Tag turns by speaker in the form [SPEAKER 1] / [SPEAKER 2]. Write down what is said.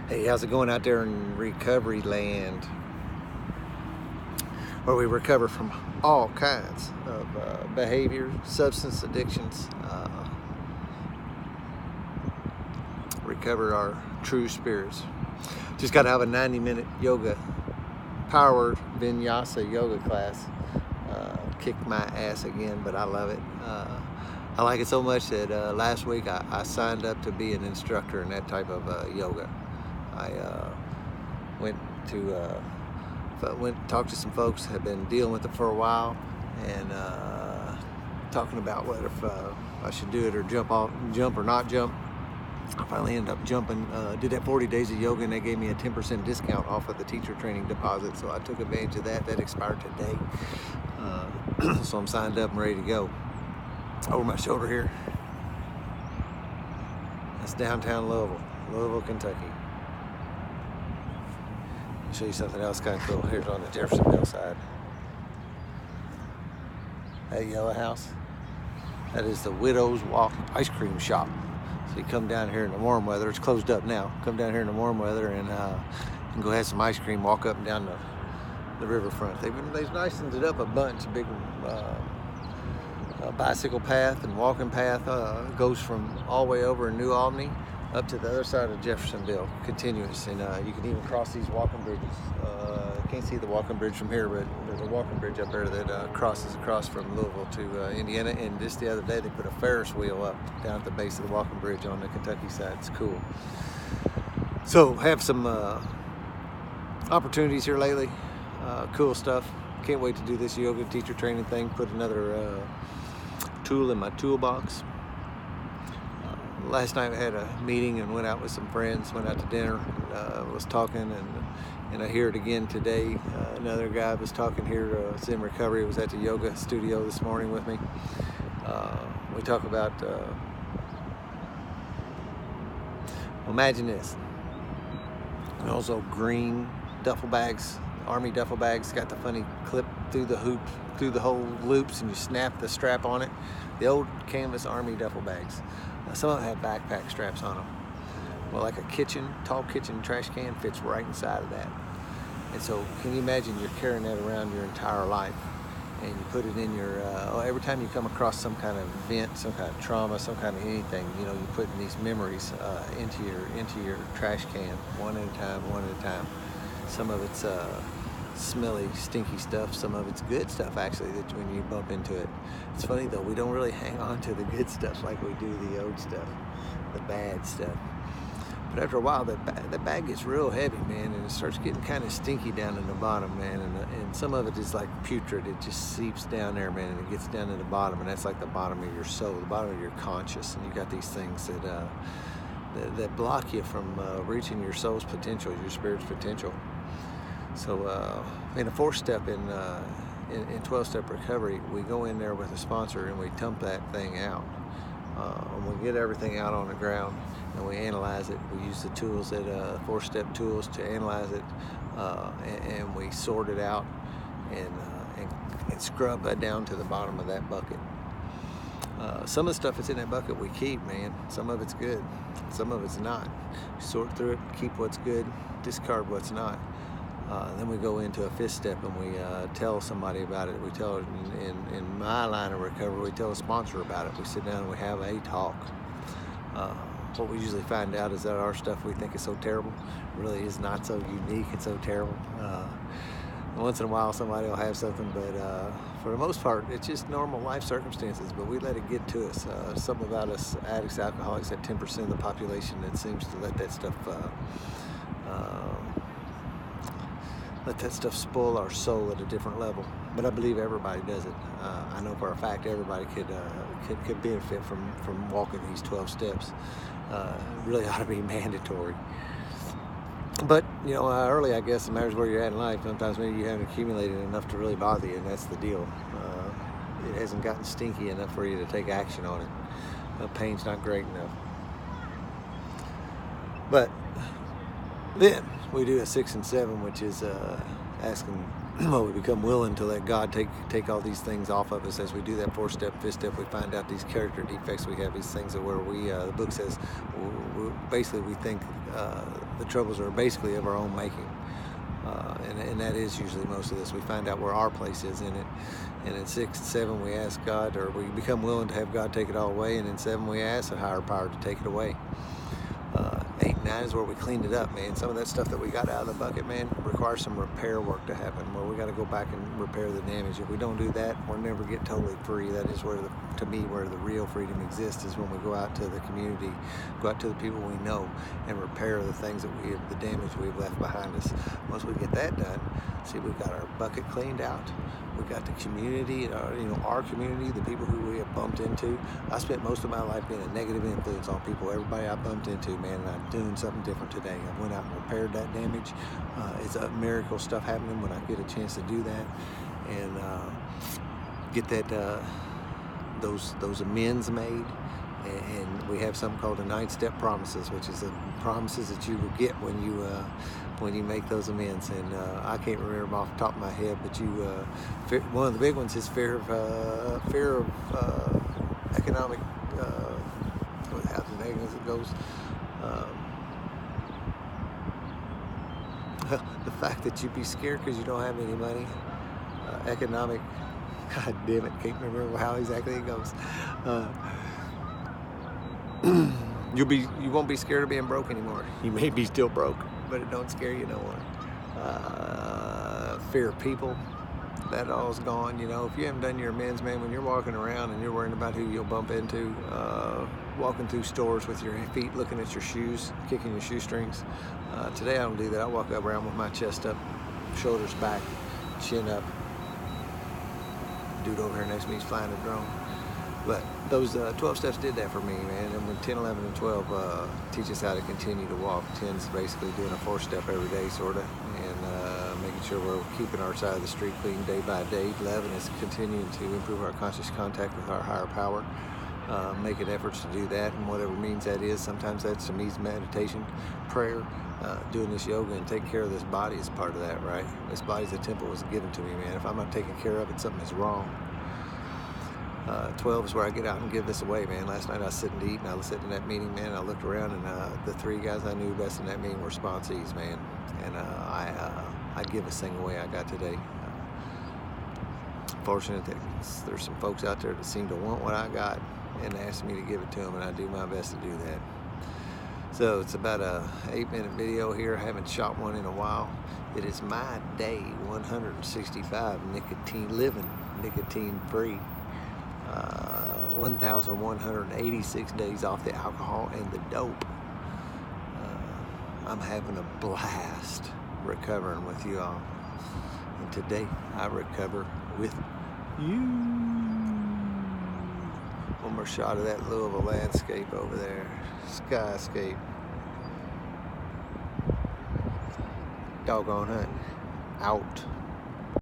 [SPEAKER 1] Hey, how's it going out there in recovery land, where we recover from all kinds of behavior, substance addictions, recover our true spirits. Just got to have a 90-minute yoga, powered vinyasa yoga class. Kicked my ass again, but I love it. I like it so much that last week I signed up to be an instructor in that type of yoga. I went to talk to some folks who have been dealing with it for a while, and talking about what if I should do it or jump or not jump. I finally ended up jumping. Did that 40 days of yoga, and they gave me a 10% discount off of the teacher training deposit, so I took advantage of that. That expired today, so I'm signed up and ready to go. Over my shoulder here, that's downtown Louisville, Kentucky. I'll show you something else kind of cool. Here's on the Jeffersonville side. That yellow house, that is the Widow's Walk ice cream shop. So you come down here in the warm weather. It's closed up now. Come down here in the warm weather and you can go have some ice cream, walk up and down the riverfront. They've nicened it up a bunch. A big bicycle path and walking path goes from all the way over in New Albany up to the other side of Jeffersonville, continuous, and you can even cross these walking bridges. Can't see the walking bridge from here, but there's a walking bridge up there that crosses across from Louisville to Indiana. And just the other day they put a Ferris wheel up down at the base of the walking bridge on the Kentucky side. It's cool. So have some opportunities here lately. Cool stuff. Can't wait to do this yoga teacher training thing. Put another tool in my toolbox. Last night I had a meeting and went out with some friends, went out to dinner, was talking, and I hear it again today. Another guy was talking here, it's in recovery, was at the yoga studio this morning with me. We talk about, imagine this, and also green duffel bags, army duffel bags, got the funny clip through the hoop, through the whole loops, and you snap the strap on it. The old canvas army duffel bags. Some of them have backpack straps on them. Well, like a tall kitchen trash can fits right inside of that. And so can you imagine you're carrying that around your entire life, and you put it in your, every time you come across some kind of event, some kind of trauma, some kind of anything, you know, you're putting these memories into your trash can, one at a time. Some of it's smelly, stinky stuff. Some of it's good stuff, actually, that when you bump into it. It's funny though, we don't really hang on to the good stuff like we do the old stuff, the bad stuff. But after a while, the bag gets real heavy, man, and it starts getting kind of stinky down in the bottom, man. And some of it is like putrid. It just seeps down there, man, and it gets down to the bottom, and that's like the bottom of your soul, the bottom of your conscious. And you got these things that block you from reaching your soul's potential, your spirit's potential. So in a 4-step in 12-step recovery, we go in there with a sponsor and we dump that thing out. And we get everything out on the ground and we analyze it. We use the tools, 4-step tools, to analyze it, and we sort it out and scrub that down to the bottom of that bucket. Some of the stuff that's in that bucket we keep, man. Some of it's good, some of it's not. Sort through it, keep what's good, discard what's not. Then we go into a 5th step and we tell somebody about it. We tell it in my line of recovery, we tell a sponsor about it. We sit down and we have a talk. What we usually find out is that our stuff we think is so terrible really is not so unique and so terrible. Once in a while somebody will have something, but for the most part it's just normal life circumstances, but we let it get to us. Something about us addicts, alcoholics, that 10% of the population that seems to let that stuff spoil our soul at a different level. But I believe everybody does it. I know for a fact everybody could benefit from walking these 12 steps. Really ought to be mandatory. But you know, early, I guess it matters where you're at in life. Sometimes maybe you haven't accumulated enough to really bother you, and that's the deal. It hasn't gotten stinky enough for you to take action on it. Pain's not great enough. But then we do a 6 and 7, which is asking well, we become willing to let God take all these things off of us as we do that 4-step, 5th step. We find out these character defects we have, these things that where we, the book says, basically we think the troubles are basically of our own making. And that is usually most of this. We find out where our place is in it. And in 6 and 7 we ask God, or we become willing to have God take it all away. And in 7 we ask a higher power to take it away. 8 and 9 is where we cleaned it up, man. Some of that stuff that we got out of the bucket, man, requires some repair work to happen, where we got to go back and repair the damage. If we don't do that, we'll never get totally free. That is where, to me, where the real freedom exists, is when we go out to the community, go out to the people we know, and repair the things that the damage we've left behind us. Once we get that done, see, we've got our bucket cleaned out. We got the community, our community, the people who we have bumped into. I spent most of my life being a negative influence on people. Everybody I bumped into, man, and I'm doing something different today. I went out and repaired that damage. It's a miracle stuff happening when I get a chance to do that, and get that those amends made. And we have something called the 9-step promises, which is the promises that you will get when you make those amends. And I can't remember them off the top of my head, but one of the big ones is fear of economic, how the negative it goes. The fact that you be scared because you don't have any money. Economic, God damn it, can't remember how exactly it goes. You won't be scared of being broke anymore. You may be still broke, but it don't scare you no more. Fear of people, that all's gone. If you haven't done your amends, man, when you're walking around and you're worrying about who you'll bump into, walking through stores with your feet looking at your shoes, kicking your shoestrings. Today I don't do that. I walk around with my chest up, shoulders back, chin up. Dude over here next to me is flying a drone. But those 12 steps did that for me, man. And when 10, 11, and 12 teach us how to continue to walk. 10's basically doing a 4-step every day, sort of, and making sure we're keeping our side of the street clean day by day. 11 is continuing to improve our conscious contact with our higher power, making efforts to do that, and whatever means that is. Sometimes that's to me meditation, prayer, doing this yoga, and taking care of this body is part of that, right? This body's a temple was given to me, man. If I'm not taking care of it, something is wrong. 12 is where I get out and give this away, man. Last night I was sitting to eat, and I was sitting in that meeting, man. I looked around, and the 3 guys I knew best in that meeting were sponsees, man. And I give this thing away I got today. Fortunate that there's some folks out there that seem to want what I got and ask me to give it to them, and I do my best to do that. So it's about a 8-minute video here. I haven't shot one in a while. It is my day 165 living nicotine free. 1,186 days off the alcohol and the dope. I'm having a blast recovering with you all. And today I recover with you. One more shot of that Louisville landscape over there. Skyscape. Doggone hunt. Out.